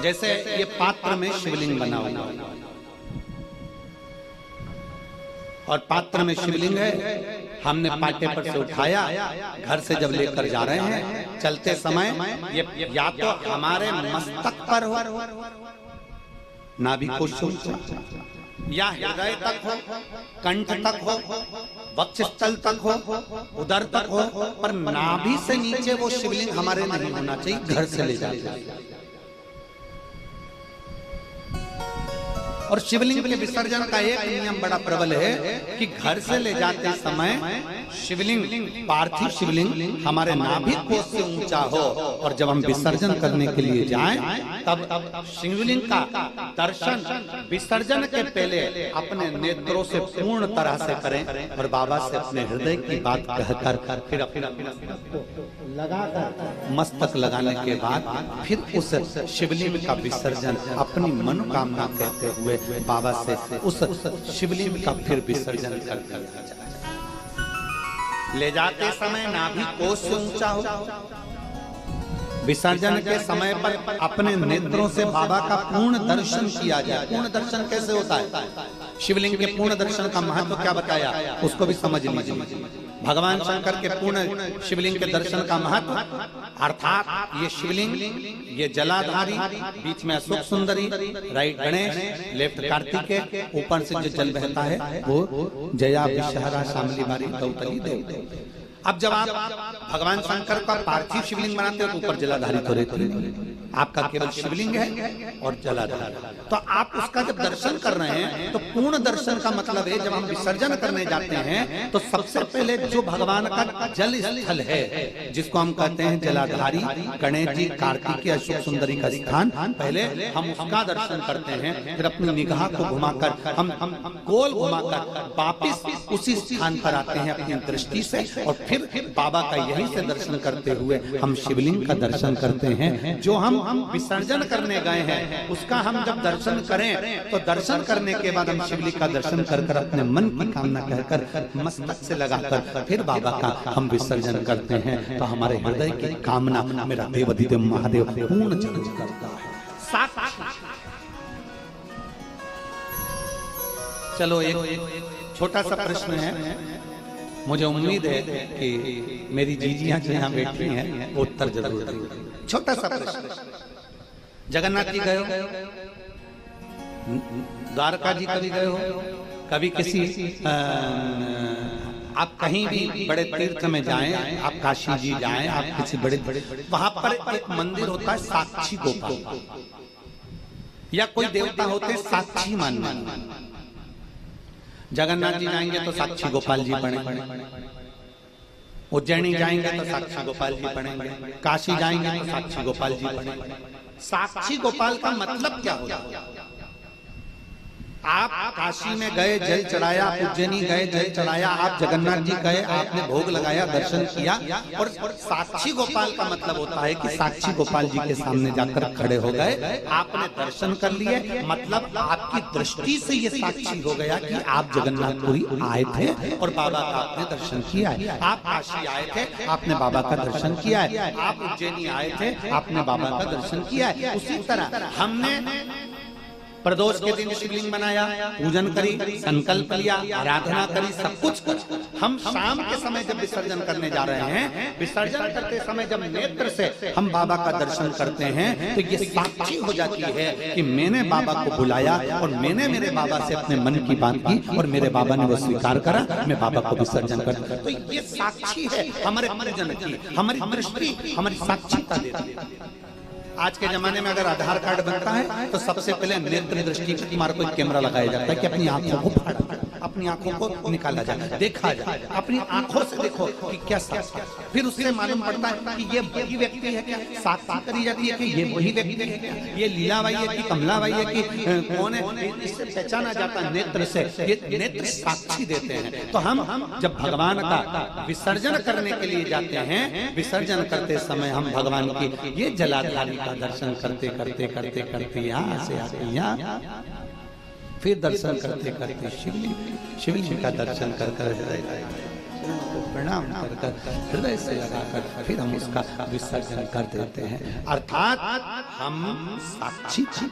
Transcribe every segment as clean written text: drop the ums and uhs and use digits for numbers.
जैसे ये पात्र में शिवलिंग बना हुआ है और पात्र में शिवलिंग है, हमने पाटे पर से उठाया, घर से जब लेकर जा रहे हैं चलते समय ये या तो हमारे मस्तक पर हो, नाभि को ऊंचा, या हृदय तक हो, कंठ तक हो, वक्षस्थल तक हो, उदर तक हो, पर नाभि से नीचे वो शिवलिंग हमारे नहीं होना चाहिए, घर से ले जाए। और शिवलिंग के विसर्जन का एक नियम बड़ा प्रबल है कि घर से ले जाते समय शिवलिंग, पार्थिव शिवलिंग हमारे नाभि कोश से ऊंचा हो, और जब हम विसर्जन करने के लिए जाएं तब शिवलिंग का दर्शन विसर्जन के पहले अपने नेत्रों से पूर्ण तरह से करें और बाबा से अपने हृदय की बात कहकर फिर अपना लगाकर मस्तक लगाने के बाद फिर उस शिवलिंग का विसर्जन अपनी मनोकामना कहते हुए बाबा से उस शिवलिंग का फिर विसर्जन कर दिया जाए। ले जाते समय नाभि कोश से ऊंचा हो, विसर्जन के समय पर अपने नेत्रों से बाबा का पूर्ण दर्शन किया जाए। पूर्ण दर्शन कैसे होता है? शिवलिंग के पूर्ण दर्शन का महत्व क्या बताया उसको भी समझ लीजिए। भगवान शंकर के पूर्ण शिवलिंग के दर्शन का महत्व, अर्थात ये शिवलिंग, ये जलाधारी, बीच में अशोक सुंदरी, राइट गणेश, लेफ्ट कार्तिकेय, ऊपर से जो जल बहता है वो जया विषहरा शामली बारी गौतली देव। अब जब आप भगवान शंकर का पार्थिव शिवलिंग बनाते हो तो ऊपर जलाधारी तो रहते नहीं, आपका केवल शिवलिंग है और जलाधारी। तो आप उसका जब दर्शन कर रहे हैं तो पूर्ण दर्शन का मतलब है जब हम विसर्जन करने जाते हैं तो सबसे पहले जो भगवान का जल स्थल है जिसको हम कहते हैं जलाधारी, गणेश जी, कार्तिकेय, अशोक सुंदरी का स्थान, पहले हम उसका दर्शन करते हैं। फिर अपनी निगाह को घुमाकर हम गोल घुमाकर वापिस उसी स्थान पर आते हैं अपनी दृष्टि से, और फिर बाबा का यहीं से दर्शन करते हुए हम शिवलिंग का दर्शन करते हैं। जो हम विसर्जन करने गए हैं उसका हम जब दर्शन करें तो दर्शन करने के बाद हम शिवलिंग का दर्शन कर अपने मन की कामना कहकर मस्तक से लगाकर फिर बाबा का हम विसर्जन करते हैं। तो हमारे हृदय की कामना मेरा देवाधिदेव महादेव पूर्ण जगत करता है। चलो एक छोटा सा प्रश्न है, मुझे उम्मीद है कि मेरी जीजियां जो यहाँ बैठी हैं वो उत्तर जरूर देंगी। छोटा सा प्रश्न, जगन्नाथ जी गए हो, द्वारका जी कभी गए हो, कभी किसी आप कहीं भी बड़े तीर्थ में जाएं, आप काशी जी जाएं, आप किसी बड़े वहां पर एक मंदिर होता है साक्षी गोपाल, या कोई देवता होते साक्षी मानना। जगन्नाथ जी जाएंगे तो साक्षी गोपाल जी बनेंगे, उज्जैनी जाएंगे तो साक्षी गोपाल जी बनेंगे, काशी जाएंगे तो साक्षी गोपाल जी बनेंगे। साक्षी गोपाल का मतलब क्या होता है? आप काशी में गए, जल चढ़ाया, उज्जैनी गए, जल चढ़ाया, आप जगन्नाथ जी गए, आपने भोग लगाया, दर्शन किया, और साक्षी गोपाल का मतलब होता है कि साक्षी गोपाल जी के सामने जाकर खड़े हो गए, आपने दर्शन कर लिए, मतलब आपकी दृष्टि से ये साक्षी हो गया कि आप जगन्नाथपुरी आए थे और बाबा का आपने दर्शन किया है। आप काशी आए थे, आपने बाबा का दर्शन किया है। आप उज्जैनी आए थे, आपने बाबा का दर्शन किया है। उसी तरह हमने प्रदोष के दिन शिवलिंग बनाया, पूजन करी, संकल्प लिया, आराधना करी, सब कुछ हम शाम के समय जब विसर्जन करने जा रहे हैं, विसर्जन करते समय जब नेत्र से हम बाबा का दर्शन करते हैं तो ये साक्षी हो जाती है कि मैंने बाबा को बुलाया और मैंने मेरे बाबा से अपने मन की बात की और मेरे बाबा ने वो स्वीकार करा, मैं बाबा को विसर्जन कर। तो ये साक्षी है हमारे परिजन की, हमारी दृष्टि, हमारी साक्षीता देती है। आज के जमाने में अगर आधार कार्ड बनता है तो सबसे पहले नेत्र दृष्टि के तुम्हारा कोई कैमरा लगाया जाता है कि अपनी आंखों को फाड़ा, अपनी आंखों को निकाला जाए, देखा जाए, अपनी आंखों से देखो कि क्या सच है। फिर उससे मालूम पड़ता है कि ये वही व्यक्ति है क्या, साक्षी करी जाती है कि ये वही व्यक्ति है क्या, ये लीलाबाई है कि कमलाबाई है कि कौन है, इससे पहचाना जाता है नेत्र से। ये नेत्र साक्षी देते हैं। तो हम जब भगवान का विसर्जन करने के लिए जाते हैं, विसर्जन करते समय हम भगवान की ये जलाधारी का दर्शन करते करते करते करते यहाँ से आते यहाँ, फिर दर्शन करते करते शिवलिंग का दर्शन कर प्रणाम कर कर हृदय से लगाकर फिर हम उसका विसर्जन कर देते हैं, अर्थात हम साक्षी थे।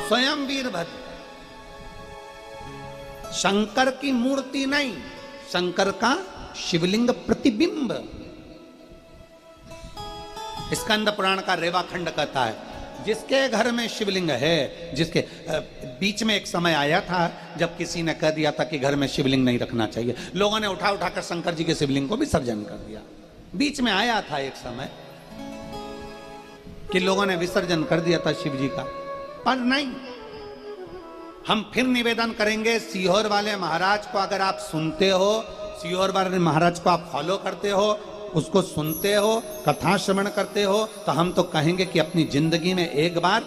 स्वयं वीरभद्र शंकर की मूर्ति नहीं, शंकर का शिवलिंग प्रतिबिंब। स्कंद पुराण का रेवाखंड कहता है जिसके घर में शिवलिंग है, जिसके बीच में एक समय आया था जब किसी ने कह दिया था कि घर में शिवलिंग नहीं रखना चाहिए, लोगों ने उठा उठाकर शंकर जी के शिवलिंग को विसर्जन कर दिया। बीच में आया था एक समय कि लोगों ने विसर्जन कर दिया था शिव जी का, पर नहीं। हम फिर निवेदन करेंगे सीहोर वाले महाराज को, अगर आप सुनते हो, सीहोर वाले महाराज को आप फॉलो करते हो, उसको सुनते हो, कथा श्रवण करते हो, तो हम तो कहेंगे कि अपनी जिंदगी में एक बार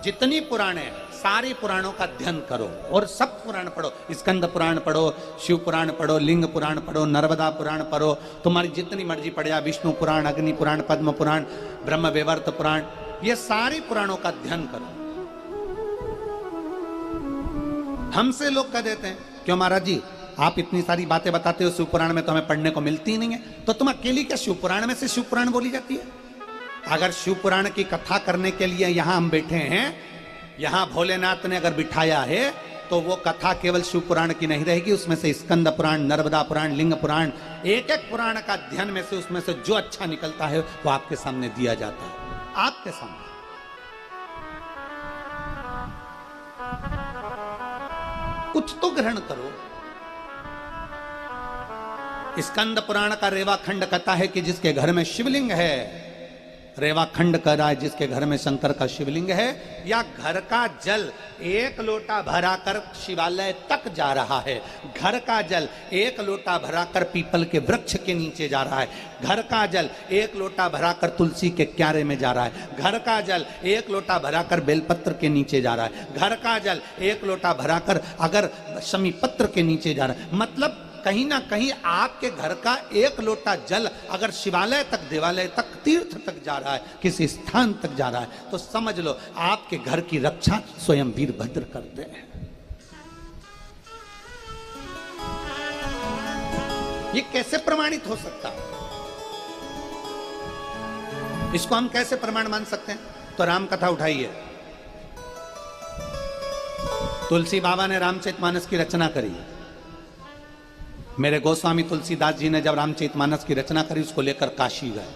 जितनी पुराणे सारी पुराणों का अध्ययन करो और सब पुराण पढ़ो। स्कंद पुराण पढ़ो, शिव पुराण पढ़ो, लिंग पुराण पढ़ो, नर्मदा पुराण पढ़ो, तुम्हारी जितनी मर्जी पढ़े, विष्णु पुराण, अग्नि पुराण, पद्म पुराण, ब्रह्म वैवर्त पुराण, ये सारी पुराणों का अध्ययन करो। हमसे लोग कह देते हैं क्यों महाराज जी आप इतनी सारी बातें बताते हो, शिव पुराण में तो हमें पढ़ने को मिलती ही नहीं है, तो तुम अकेली क्या शिव पुराण में से शिव पुराण बोली जाती है? अगर शिव पुराण की कथा करने के लिए यहां हम बैठे हैं, यहां भोलेनाथ ने अगर बिठाया है, तो वो कथा केवल शिव पुराण की नहीं रहेगी, उसमें से स्कंद पुराण, नर्मदा पुराण, लिंग पुराण, एक एक पुराण का अध्ययन में से उसमें से जो अच्छा निकलता है वो आपके सामने दिया जाता है, आपके सामने। कुछ तो ग्रहण करो। स्कंद पुराण का रेवाखंड कहता है कि जिसके घर में शिवलिंग है, रेवाखंड कह रहा है जिसके घर में शंकर का शिवलिंग है, या घर का जल एक लोटा भराकर शिवालय तक जा रहा है, घर का जल एक लोटा भराकर पीपल के वृक्ष के नीचे जा रहा है, घर का जल एक लोटा भराकर तुलसी के क्यारे में जा रहा है, घर का जल एक लोटा भराकर बेलपत्र के नीचे जा रहा है, घर का जल एक लोटा भराकर अगर शमी पत्र के नीचे जा रहा है, मतलब कहीं ना कहीं आपके घर का एक लोटा जल अगर शिवालय तक, देवालय तक, तीर्थ तक जा रहा है, किसी स्थान तक जा रहा है, तो समझ लो आपके घर की रक्षा स्वयं वीरभद्र करते हैं। ये कैसे प्रमाणित हो सकता है? इसको हम कैसे प्रमाण मान सकते हैं? तो राम कथा उठाइए। तुलसी बाबा ने रामचरितमानस की रचना करी। मेरे गोस्वामी तुलसीदास जी ने जब रामचरितमानस की रचना करी, उसको लेकर काशी गए।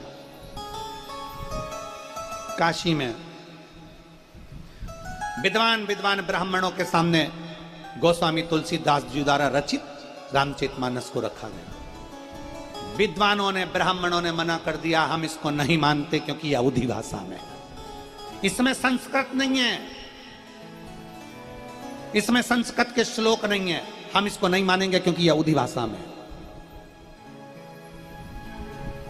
काशी में विद्वान विद्वान ब्राह्मणों के सामने गोस्वामी तुलसीदास जी द्वारा रचित रामचरितमानस को रखा गया। विद्वानों ने, ब्राह्मणों ने मना कर दिया, हम इसको नहीं मानते क्योंकि यह अवधी भाषा में है, इसमें संस्कृत नहीं है, इसमें संस्कृत के श्लोक नहीं है, हम इसको नहीं मानेंगे क्योंकि यह अवधी भाषा में।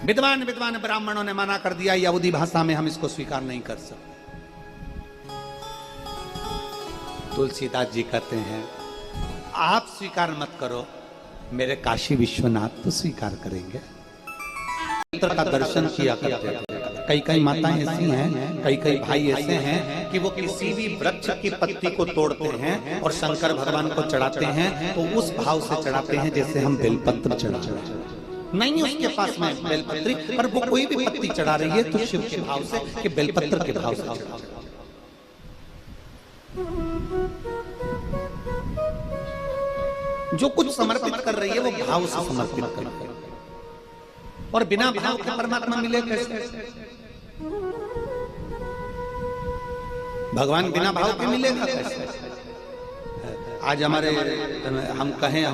विद्वान विद्वान ब्राह्मणों ने मना कर दिया, यह अवधी भाषा में, हम इसको स्वीकार नहीं कर सकते। तुलसीदास जी कहते हैं आप स्वीकार मत करो, मेरे काशी विश्वनाथ तो स्वीकार करेंगे। चित्र का दर्शन किया करते थे। कई कई माताएं ऐसी हैं, कई कई भाई ऐसे हैं कि वो किसी भी वृक्ष की पत्ती को तोड़ते हैं और शंकर भगवान को चढ़ाते हैं, तो उस भाव से चढ़ाते हैं जैसे हम बेलपत्र चढ़ाते हैं। नहीं उसके पास में बेलपत्री, पर वो कोई भी पत्ती चढ़ा रही है तो शिव के भाव से, कि बेलपत्र के भाव से। जो कुछ समर्पित कर रही है वो भाव से समर्पित कर रही है, और बिना भाव के परमात्मा मिले कैसे? भगवान बिना भाव के मिलेगा कैसे? आज हमारे हम कहें